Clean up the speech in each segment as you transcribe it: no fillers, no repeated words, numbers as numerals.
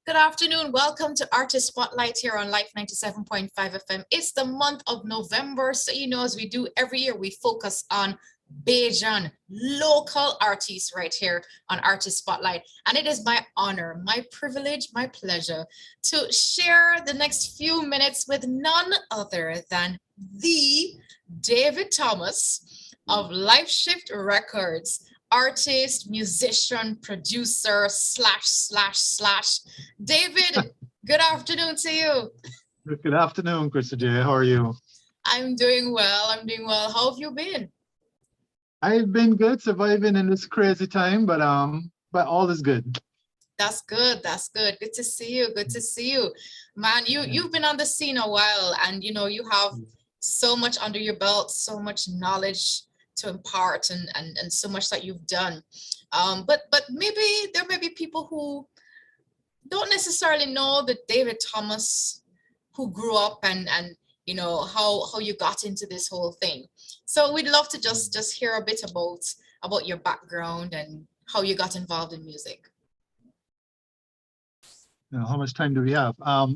Good afternoon. Welcome to Artist Spotlight here on Life 97.5 FM. It's the month of November. So, as we do every year, we focus on Bajan local artists right here on Artist Spotlight. And it is my honor, my privilege, my pleasure to share the next few minutes with none other than the David Thomas of Life Shift Records. Artist, musician, producer, slash. David, good afternoon to you. Good afternoon, Krista J. How are you? I'm doing well. How have you been? I've been good, surviving in this crazy time, but all is good. That's good. Good to see you. Man, you've been on the scene a while, and you have so much under your belt, so much knowledge to impart, and so much that you've done. But maybe there may be people who don't necessarily know the David Thomas who grew up and how you got into this whole thing. So we'd love to just hear a bit about your background and how you got involved in music. How much time do we have? Well,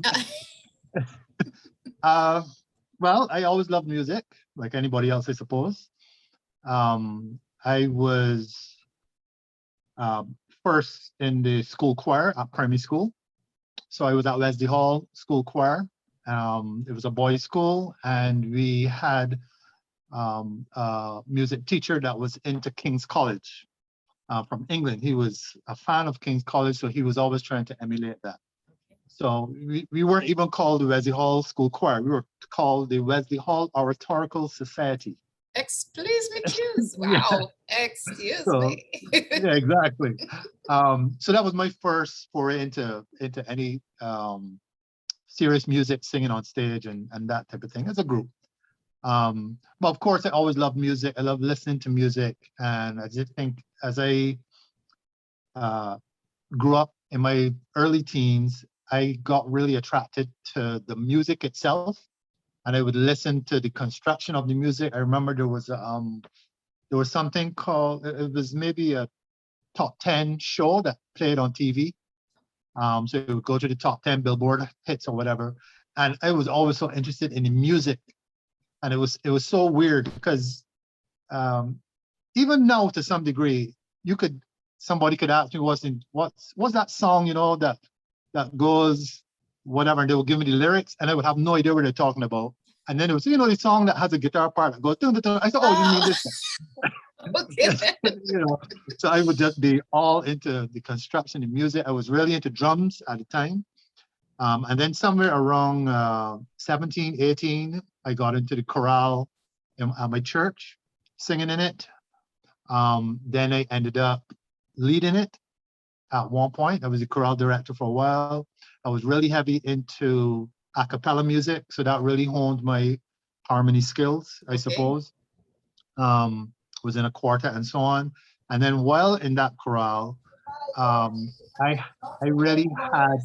I always loved music, like anybody else, I suppose. I was first in the school choir at primary school. So I was at Wesley Hall School Choir. It was a boys' school, and we had a music teacher that was into King's College from England. He was a fan of King's College, so he was always trying to emulate that. So we weren't even called the Wesley Hall School Choir. We were called the Wesley Hall Oratorical Society. Excuse me, choose. Wow. Yeah. Excuse me. Yeah, exactly. So that was my first foray into any serious music, singing on stage and that type of thing as a group. But of course, I always loved music. I love listening to music. And I just think as I grew up in my early teens, I got really attracted to the music itself. And I would listen to the construction of the music. I remember there was something called, it was maybe a top 10 show that played on TV. So it would go to the top 10 Billboard hits or whatever. And I was always so interested in the music. And it was so weird because even now to some degree, somebody could ask me what's that song, that goes whatever, and they would give me the lyrics and I would have no idea what they're talking about. And then it was, the song that has a guitar part that goes, dun, dun, dun. I thought, you mean this one? Okay. So I would just be all into the construction and music. I was really into drums at the time. And then somewhere around 17, 18, I got into the chorale at my church, singing in it. Then I ended up leading it at one point. I was a chorale director for a while. I was really heavy into a cappella music, so that really honed my harmony skills, I suppose. Was in a quartet and so on. And then while in that chorale, I really had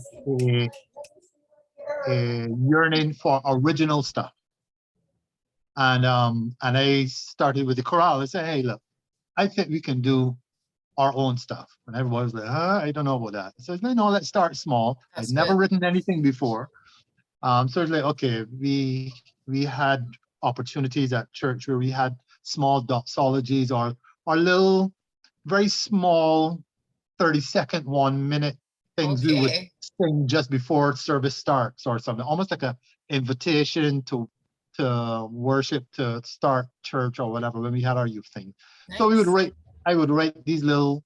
a yearning for original stuff. And I started with the chorale. I said, hey, look, I think we can do our own stuff. And everybody was like, I don't know about that. So I said, no, let's start small. I'd never written anything before. So it's like, okay, we had opportunities at church where we had small doxologies or little, very small 30-second, 1 minute things we would sing just before service starts or something, almost like a invitation to worship, to start church or whatever when we had our youth thing. Nice. So I would write these little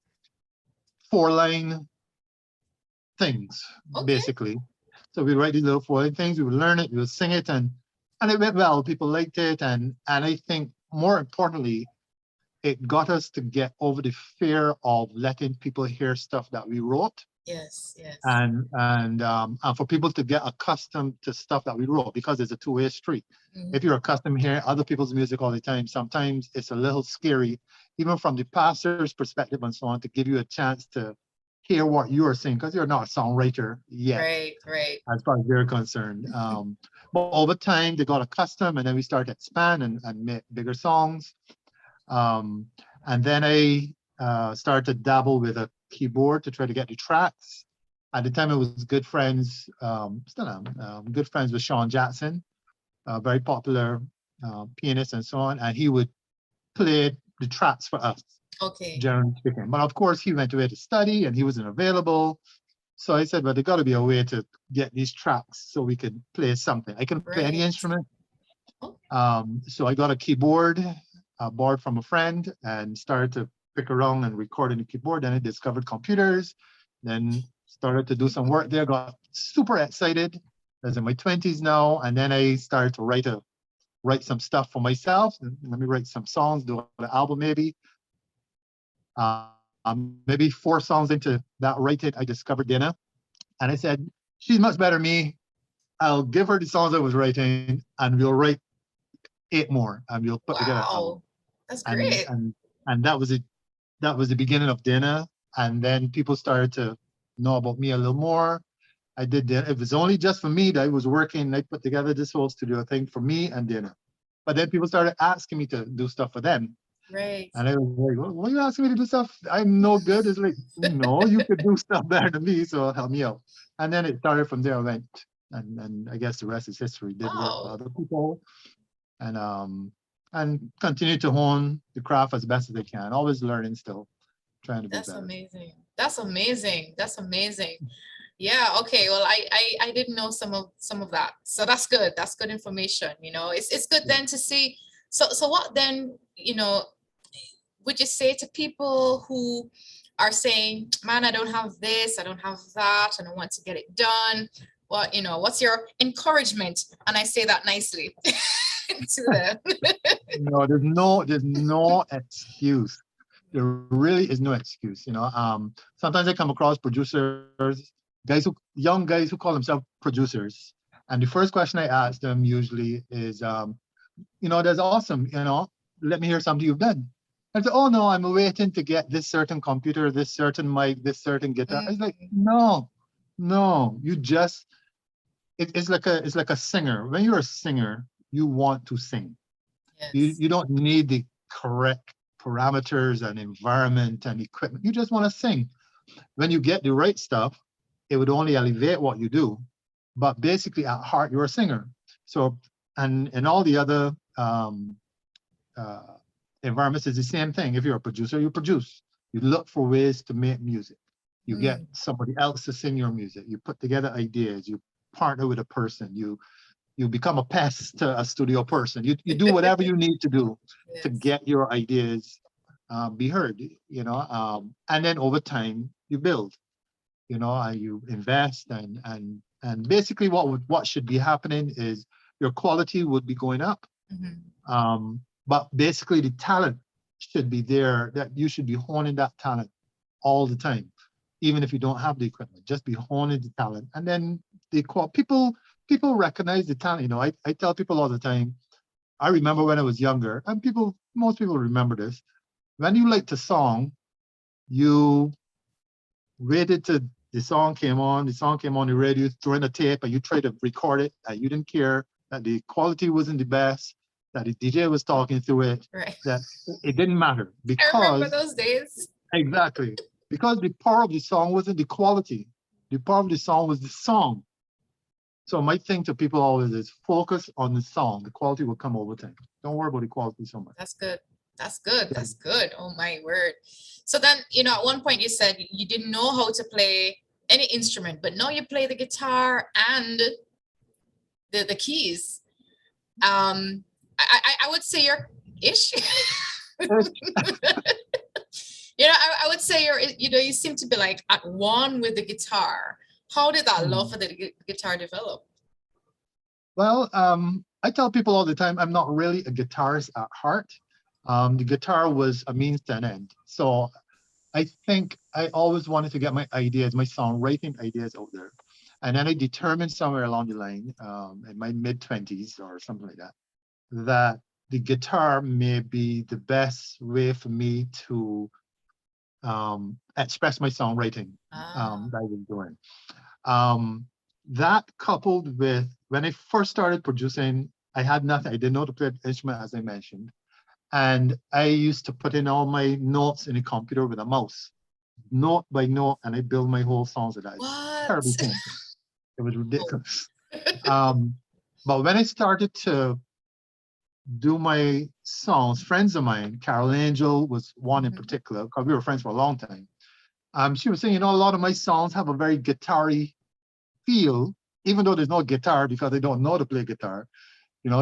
4-line things, basically. So we write these little 4-line things, we would learn it, we would sing it, and it went well. People liked it, and I think more importantly, it got us to get over the fear of letting people hear stuff that we wrote. Yes. And for people to get accustomed to stuff that we wrote, because it's a two-way street. Mm-hmm. If you're accustomed to hearing other people's music all the time, sometimes it's a little scary, even from the pastor's perspective and so on, to give you a chance to hear what you are saying, because you're not a songwriter yet. Right. As far as they're concerned. But over time, they got accustomed, and then we started to expand and make bigger songs. And then I started to dabble with a keyboard to try to get the tracks. At the time, I was good friends, still am, good friends with Sean Jackson, a very popular pianist and so on, and he would play the tracks for us, Okay. generally speaking. But of course, he went away to study and he wasn't available. So I said, well, there got to be a way to get these tracks so we could play something. I can play any Right. instrument. Oh, So I got a keyboard, borrowed from a friend, and started to pick around and record on the keyboard. Then I discovered computers, then started to do some work there, got super excited. I was in my 20s now, and then I started to write some stuff for myself. Let me write some songs, do an album maybe. Maybe 4 songs into that writing, I discovered Dana, and I said, she's much better than me. I'll give her the songs I was writing, and we'll write 8 more, and we'll put together an album. wow. That's And great. and that was it. That was the beginning of Dana, and then people started to know about me a little more. I did Dana. It was only just for me that I was working. I put together this whole studio thing for me and Dana. But then people started asking me to do stuff for them. Right. And I was like, what are you asking me to do stuff? I'm no good. It's like, no, you could do stuff better than me, so help me out. And then it started from there. I went, and I guess the rest is history. Did work for Wow. other people, and continue to hone the craft as best as I can. Always learning, still trying to be That's better. amazing. That's amazing. That's amazing. Yeah, okay. Well, I didn't know some of that. So that's good. That's good information. You know, it's good Yeah. then to see. So what then, you know, would you say to people who are saying, man, I don't have this, I don't have that, and I want to get it done? What, you know, what's your encouragement? And I say that nicely to them. No, there's no excuse. There really is no excuse. Sometimes I come across producers, young guys who call themselves producers, and the first question I ask them usually is, that's awesome. Let me hear something you've done. I say, oh no, I'm waiting to get this certain computer, this certain mic, this certain guitar. I was like, no, you just it's like a singer. When you're a singer, you want to sing. Yes. You don't need the correct parameters and environment and equipment. You just want to sing. When you get the right stuff, it would only elevate what you do. But basically, at heart, you're a singer. So, and in all the other environments, it's the same thing. If you're a producer, you produce. You look for ways to make music. You get somebody else to sing your music. You put together ideas. You partner with a person. You become a pest to a studio person. You do whatever you need to do to Yes. get your ideas be heard, and then over time you build, you invest and basically what should be happening is your quality would be going up. But basically the talent should be there, that you should be honing that talent all the time, even if you don't have the equipment. Just be honing the talent, and then people recognize the talent. I tell people all the time, I remember when I was younger, and most people remember this. When you liked a song, you waited till the song came on the radio, throw in a tape, and you tried to record it, and you didn't care that the quality wasn't the best, that the DJ was talking through it, Right. that it didn't matter. I remember Because those days. exactly, because the power of the song wasn't the quality. The power of the song was the song. So my thing to people always is focus on the song. The quality will come over time. Don't worry about the quality so much. That's good. That's good. That's good. Oh my word. So then, at one point you said you didn't know how to play any instrument, but now you play the guitar and the keys. I would say you're ish. I would say you seem to be like at one with the guitar. How did that love for the guitar develop? Well, I tell people all the time, I'm not really a guitarist at heart. The guitar was a means to an end. So I think I always wanted to get my songwriting ideas out there. And then I determined somewhere along the line, in my mid-20s or something like that the guitar may be the best way for me to express my songwriting that I was doing. That coupled with when I first started producing, I had nothing. I didn't know to play the instrument, as I mentioned. And I used to put in all my notes in the computer with a mouse. note by note, and I build my whole songs with that. It's What? terribly painful. It was ridiculous. But when I started to do my songs, friends of mine, Carol Angel was one in Mhm. particular, because we were friends for a long time. She was saying, a lot of my songs have a very guitar-y feel, even though there's no guitar because they don't know to play guitar.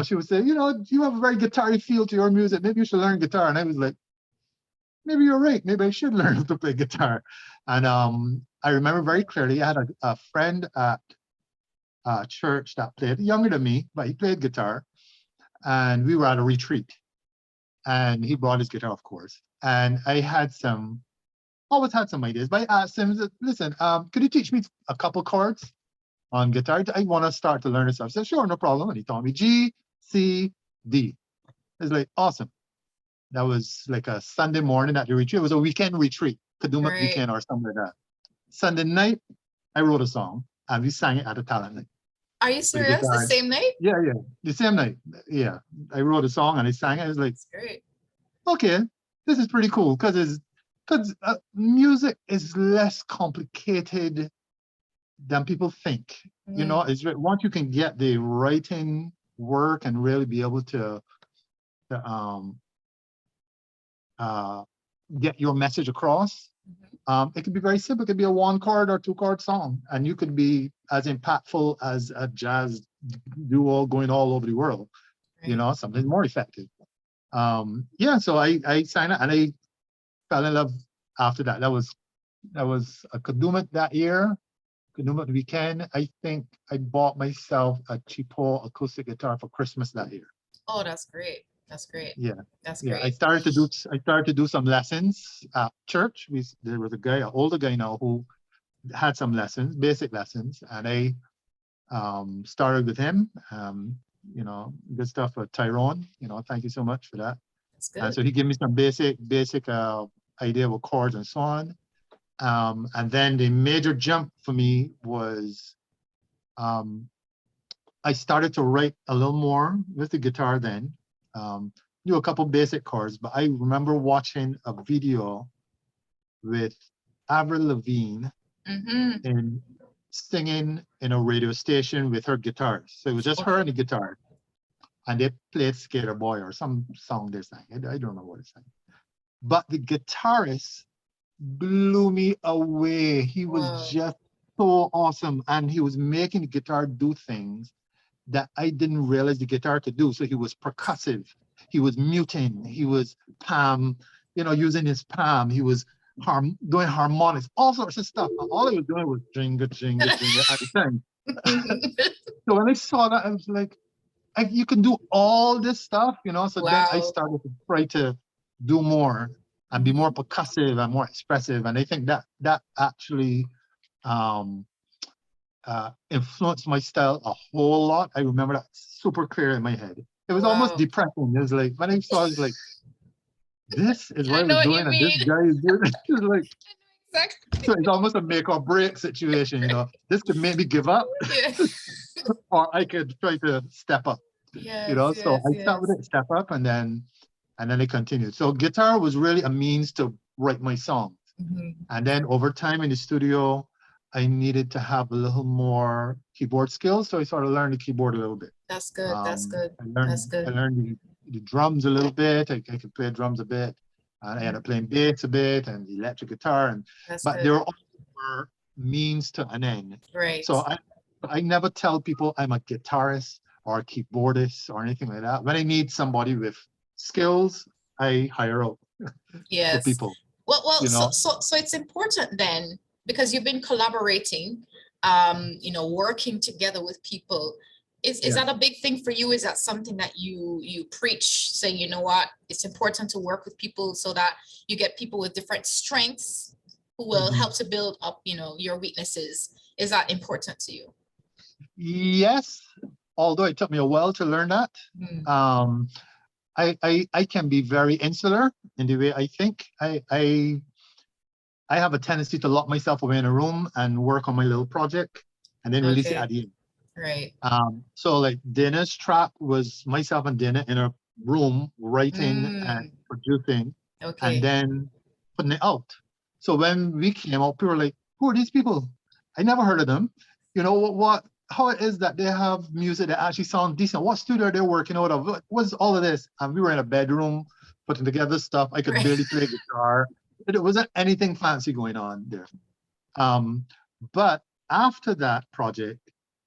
She would say, you have a very guitar-y feel to your music. Maybe you should learn guitar. And I was like, maybe you're right. Maybe I should learn to play guitar. And I remember very clearly, I had a friend at church that played, younger than me, but he played guitar. And we were at a retreat. And he brought his guitar, of course. And I always had some ideas. But I asked him, listen, could you teach me a couple chords on guitar? I want to start to learn this stuff. I said, sure, no problem. And he taught me G, C, D. It's like, awesome. That was like a Sunday morning at the retreat. It was a weekend retreat, Kadooment Right. weekend or something like that. Sunday night, I wrote a song and we sang it at a talent night. Are you serious? The same night? Yeah. The same night. Yeah. I wrote a song and I sang it. I was like, That's great. okay, this is pretty cool because music is less complicated than people think. It's once you can get the writing work and really be able to get your message across. It could be very simple. It could be a 1-chord or 2-chord song, and you could be as impactful as a jazz duo going all over the world. Right. Something more effective. So I signed it and I fell in love after that. That was a Kadooment that year. Kadooment weekend. I think I bought myself a cheapo acoustic guitar for Christmas that year. Oh, that's great. That's great. Yeah. That's Yeah, great. I started to do some lessons at church. There was an older guy now who had some lessons, basic lessons, and I started with him. Good stuff with Tyrone. Thank you so much for that. That's good. And so he gave me some basic idea of chords and so on. And then the major jump for me was I started to write a little more with the guitar then. Knew a couple basic chords, but I remember watching a video with Avril Lavigne and singing in a radio station with her guitar. So it was just her and the guitar. And they played Skater Boy or some song they sang. I don't remember what it sang. But the guitarist blew me away. He was just so awesome. And he was making the guitar do things that I didn't realize the guitar could do. So he was percussive. He was muting. He was using his palm. He was doing harmonics, all sorts of stuff. And all he was doing was jingle, jingle, jingle at the time. So when I saw that, I was like, you can do all this stuff, So then I started to try to do more and be more percussive and more expressive. And I think that actually influenced my style a whole lot. I remember that super clear in my head. It was almost depressing. It was like, when I saw it, was like, this is what I was doing, and this guy is doing it. It was like, exactly. So it's almost a make or break situation, This could make me give up, or I could try to step up. So I started with it, step up, and then I continued. So guitar was really a means to write my songs. And then over time in the studio, I needed to have a little more keyboard skills. So I started learning the keyboard a little bit. That's good. That's good. I learned the drums a little bit. I could play drums a bit. And I ended up playing bass a bit and the electric guitar. But there were means to an end. Right. So I never tell people I'm a guitarist or a keyboardist or anything like that. When I need somebody with skills, I hire out for people. Well, so it's important then, because you've been collaborating, working together with people. Is that a big thing for you? Is that something that you preach, saying, you know what, it's important to work with people so that you get people with different strengths who will help to build up, your weaknesses? Is that important to you? Yes, although it took me a while to learn that. I can be very insular in the way I think. I have a tendency to lock myself away in a room and work on my little project and then release it at the end. Right. So like Dana's track was myself and Dana in a room writing and producing and then putting it out. So when we came out, people were like, who are these people? I never heard of them. You know, how it is that they have music that actually sounds decent. What studio are they working out of? What's all of this? And we were in a bedroom putting together stuff. I could Right. barely play guitar. It wasn't anything fancy going on there. But after that project,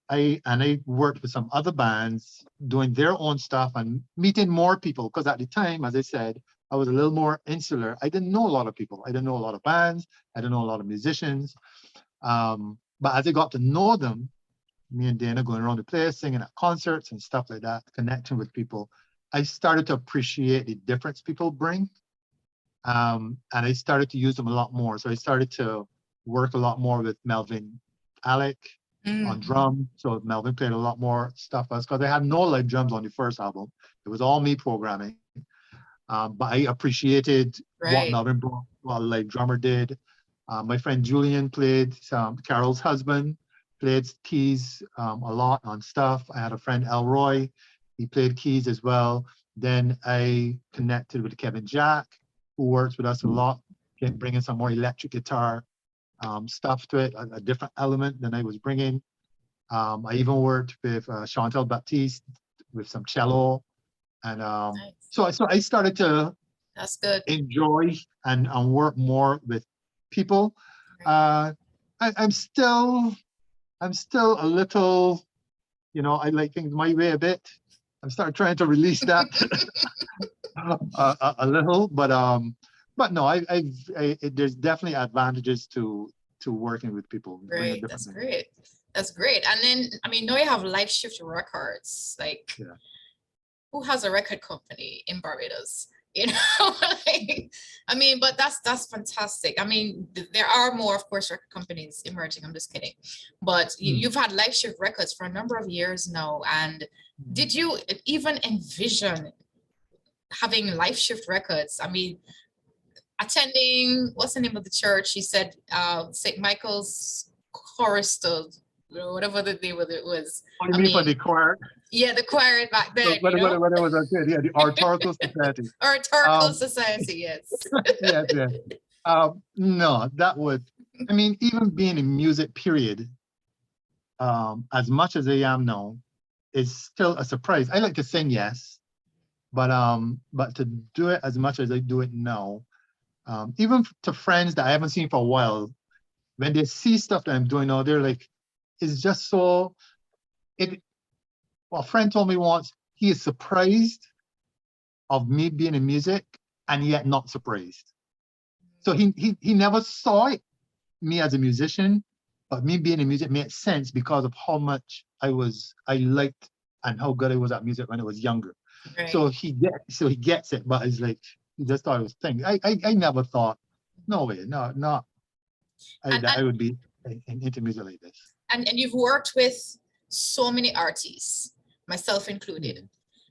I worked with some other bands doing their own stuff and meeting more people, because at the time, as I said, I was a little more insular. I didn't know a lot of people. I didn't know a lot of bands. I didn't know a lot of musicians. But as I got to know them, me and Dana going around the place, singing at concerts and stuff like that, connecting with people, I started to appreciate the difference people bring. And I started to use them a lot more. So I started to work a lot more with Melvin Alec on drum. So Melvin played a lot more stuff for us, because I had no live drums on the first album. It was all me programming. But I appreciated what Right. Melvin brought, what a live drummer did. My friend Julian played Carol's husband, played keys a lot on stuff. I had a friend Elroy, he played keys as well. Then I connected with Kevin Jack, who works with us a lot, bringing some more electric guitar stuff to it, a different element than I was bringing. I even worked with Chantal Baptiste with some cello. And Nice. so I started to That's good. enjoy and work more with people. I'm still a little, I like things my way a bit. I'm starting trying to release that a little, but no, there's definitely advantages to working with people. Great, that's great. That's great. And then, I mean, now you have Life Shift Records. Like, yeah. Who has a record company in Barbados? You know, like, I mean, but that's fantastic. I mean, there are more, of course, record companies emerging. I'm just kidding. But you've had Life Shift Records for a number of years now. And did you even envision having Life Shift Records? I mean, attending, what's the name of the church? You said St. Michael's Chorister, or whatever the name of it was. Oh, you mean for the choir? Yeah, the choir back then. When I was a kid, yeah, the Oratorical Society. Oratorical Society, yes. Yes, yes. No, that would, I mean, even being in music, period, as much as I am now, is still a surprise. I like to sing, yes, but to do it as much as I do it now, even to friends that I haven't seen for a while, when they see stuff that I'm doing now, they're like, it's just so, well, a friend told me once, he is surprised of me being in music and yet not surprised. So he never saw it, me as a musician, but me being in music made sense because of how much I liked and how good I was at music when I was younger. Right. So he gets it, but it's like, he just thought it was thing. I never thought, no way, no, not I would be into music like this. And you've worked with so many artists, myself included.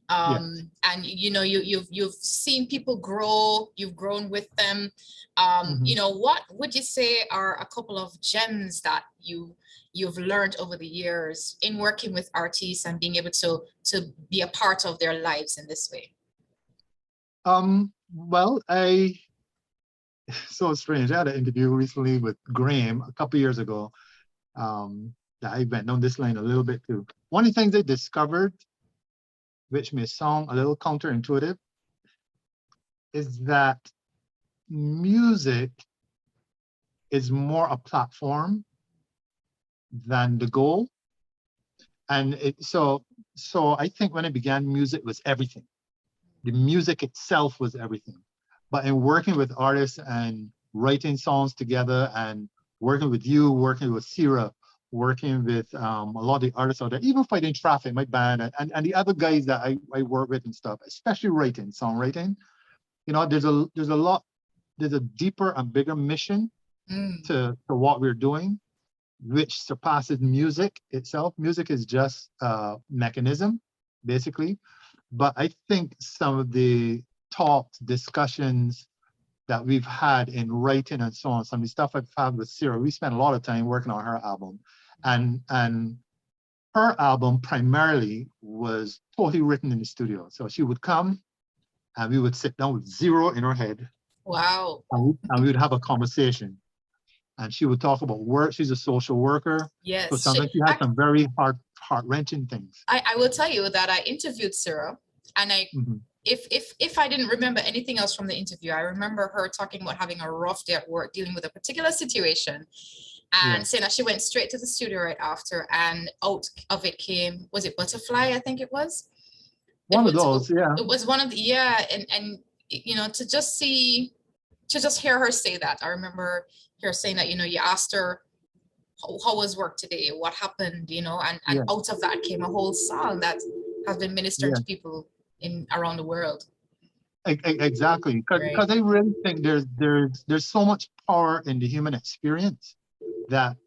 And you've seen people grow, you've grown with them. What would you say are a couple of gems that you've learned over the years in working with artists and being able to be a part of their lives in this way? Well, so strange. I had an interview recently with Graham a couple years ago. That I went down this line a little bit too. One of the things I discovered, which may sound a little counterintuitive, is that music is more a platform than the goal. And so I think when I began, music was everything. The music itself was everything. But in working with artists and writing songs together and working with you, working with Sierra, working with a lot of the artists out there, even Fighting Traffic, my band, and the other guys that I work with and stuff, especially writing, songwriting, there's a deeper and bigger mission to what we're doing, which surpasses music itself. Music is just a mechanism, basically. But I think some of the talks, discussions that we've had in writing and so on, some of the stuff I've had with Sierra, we spent a lot of time working on her album. And her album primarily was totally written in the studio. So she would come and we would sit down with zero in her head Wow. and we would have a conversation. And she would talk about work. She's a social worker. So Yes. sometimes she had some very heart-wrenching things. I will tell you that I interviewed Sarah, and Mhm. if I didn't remember anything else from the interview, I remember her talking about having a rough day at work, dealing with a particular situation, Yeah. and saying that she went straight to the studio right after, and out of it came, was it Butterfly? I think it was. One of those, yeah. It was one of the, yeah, and you know, to just hear her say that. I remember her saying that, you know, you asked her how was work today, what happened, you know, and Yeah. out of that came a whole song that has been ministering Yeah. to people in around the world. Exactly. Because Right. I really think there's so much power in the human experience that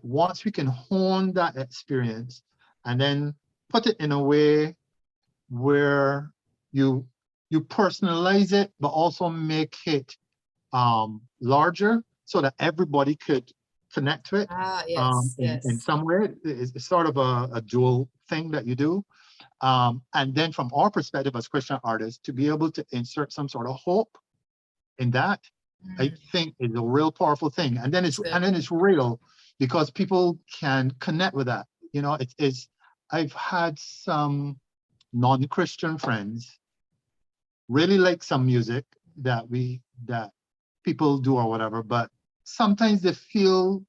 once we can hone that experience and then put it in a way where you personalize it, but also make it larger so that everybody could connect to it Yes, in yes. some way. It's sort of a dual thing that you do. And then from our perspective as Christian artists, to be able to insert some sort of hope in that, I think is a real powerful thing. And then it's real because people can connect with that. You know, it's I've had some non-Christian friends really like some music that people do or whatever, but sometimes they feel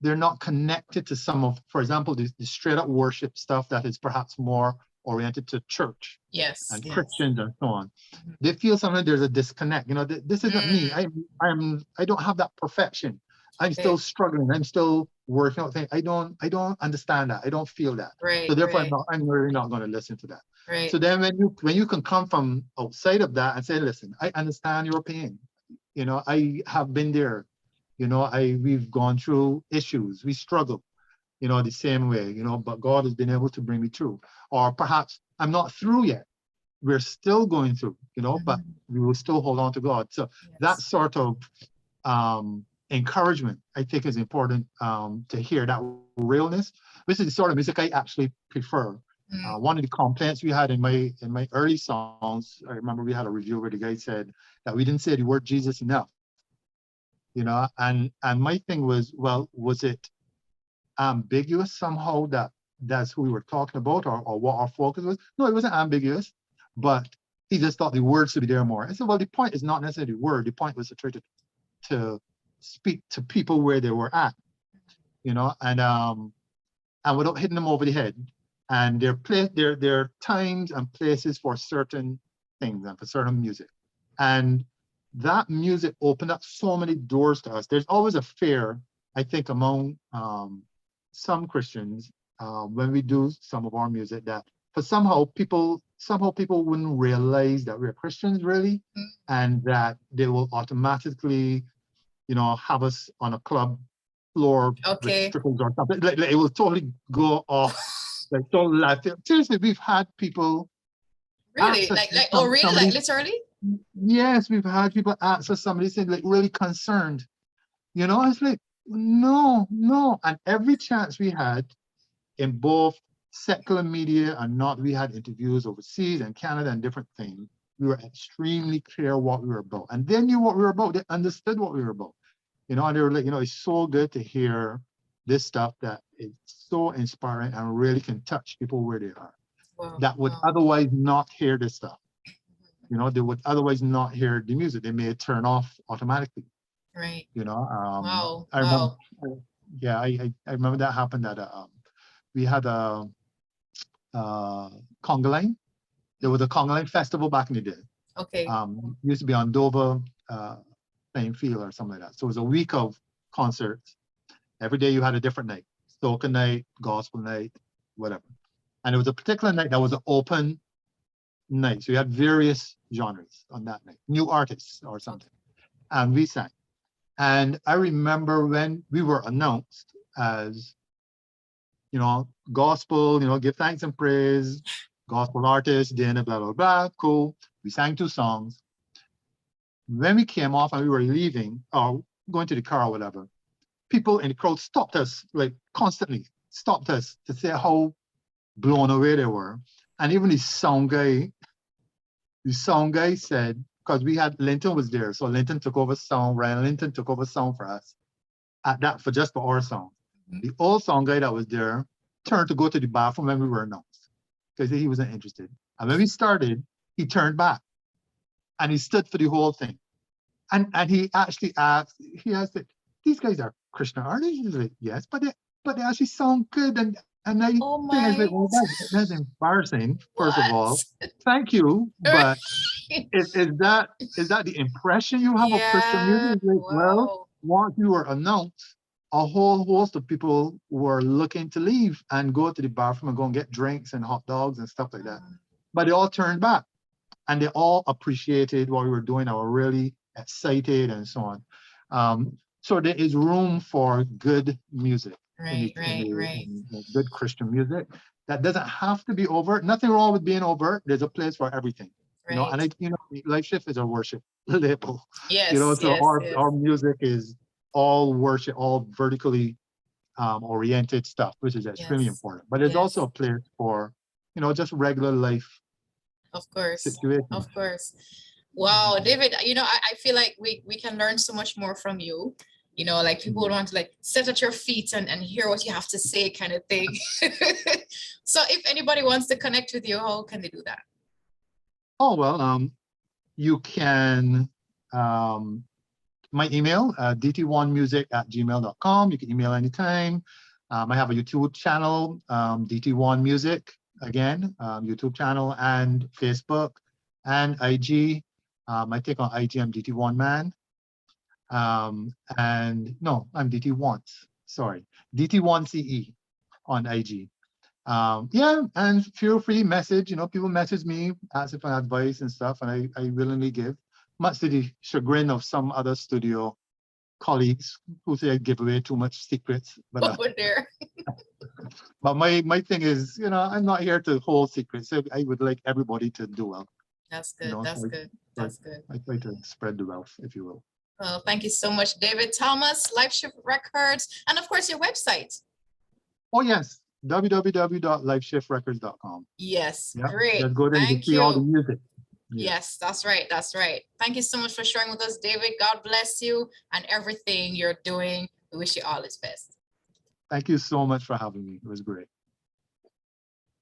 they're not connected to some of, for example, the straight up worship stuff that is perhaps more oriented to church Yes, and yes. Christians and so on. They feel sometimes there's a disconnect. You know, this isn't me. I don't have that perfection. I'm still struggling. I'm still working out things. I don't understand that. I don't feel that. Right, So therefore, right, I'm really not going to listen to that. right. So then when you can come from outside of that and say, listen, I understand your pain. You know, I have been there. You know, we've gone through issues. We struggle, you know, the same way, you know, but God has been able to bring me through. Or perhaps I'm not through yet. We're still going through, you know, but we will still hold on to God. So that sort of encouragement, I think, is important to hear that realness. This is the sort of music I actually prefer. One of the complaints we had in my early songs, I remember we had a review where the guy said that we didn't say the word Jesus enough, you know, and my thing was, well, was it ambiguous somehow that that's who we were talking about or what our focus was? No, it wasn't ambiguous, but he just thought the words should be there more. I said, well, the point is not necessarily the word. The point was to try to speak to people where they were at, you know, and without hitting them over the head. And there are times and places for certain things and for certain music. And that music opened up so many doors to us. There's always a fear, I think, among some Christians when we do some of our music that for somehow people wouldn't realize that we're Christians really, and that they will automatically, you know, have us on a club floor with strippers or something. Like, it will totally go off. Like, don't laugh. Seriously, we've had people. Really? Like literally? Yes, we've had people answer somebody saying like really concerned. You know, it's like, no. And every chance we had in both secular media and not, we had interviews overseas and Canada and different things. We were extremely clear what we were about. And they knew what we were about. They understood what we were about. You know, and they were like, you know, it's so good to hear this stuff that is so inspiring and really can touch people where they are. Wow, that would otherwise not hear this stuff. You know, they would otherwise not hear the music. They may turn off automatically. Right. You know, Wow. I remember, yeah, I remember that happened at we had a conga line. There was a conga line festival back in the day. Okay. Used to be on Dover playing field or something like that. So it was a week of concerts. Every day you had a different night, soca night, gospel night, whatever. And it was a particular night that was an open night. So you had various genres on that night, new artists or something. And we sang. And I remember when we were announced as, you know, gospel, you know, give thanks and praise, gospel artist, Dana, blah, blah, blah, cool. We sang 2 songs. When we came off and we were leaving or going to the car or whatever, people in the crowd stopped us, like constantly stopped us to say how blown away they were. And even the sound guy said, because we had Linton was there. So Linton took over sound. Ryan Linton took over sound for us at that for just for our song. Mhm. The old song guy that was there turned to go to the bathroom when we were announced because he wasn't interested. And when we started, he turned back and he stood for the whole thing. And he actually asked, these guys are Christian artists? He's like, yes, but they actually sound good. And I Oh think it's like, my. well, that's embarrassing, first of all. What? Thank you, but is that the impression you have of Christian music? Yeah. It's like, well, Wow. once you were announced, a whole host of people were looking to leave and go to the bathroom and go and get drinks and hot dogs and stuff like that. But they all turned back and they all appreciated what we were doing. They were really excited and so on. So there is room for good music Right. in the good Christian music. That doesn't have to be overt. Nothing wrong with being overt. There's a place for everything. You know, Right. and Life Shift is a worship label. Yes. So Yes. our music is all worship, all vertically oriented stuff, which is extremely Yes. important. But there's Yes. also a place for, just regular life Of course. situations. Of course. Wow, David, I feel like we can learn so much more from you. Like people would want to like sit at your feet and hear what you have to say kind of thing. So if anybody wants to connect with you, how can they do that? Oh, well, you can, my email, dt1music@gmail.com. You can email anytime. I have a YouTube channel, DT1 Music, again, YouTube channel and Facebook and IG. I think on IG, I'm DT1 Man. And no, I'm DT1, sorry, DT1CE on IG. Yeah, and feel free message, people message me, ask for advice and stuff, and I willingly give, much to the chagrin of some other studio colleagues who say I give away too much secrets. But Over there. but my thing is, I'm not here to hold secrets. So I would like everybody to do well. That's good. So That's good. That's good. I try to spread the wealth, if you will. Well, thank you so much, David Thomas, Life Shift Records, and of course your website. Oh yes, www.lifeshiftrecords.com. Yes, Yeah, great. just go there and Thank see all the you. music. Yes, that's right. That's right. Thank you so much for sharing with us, David. God bless you and everything you're doing. We wish you all is best. Thank you so much for having me. It was great.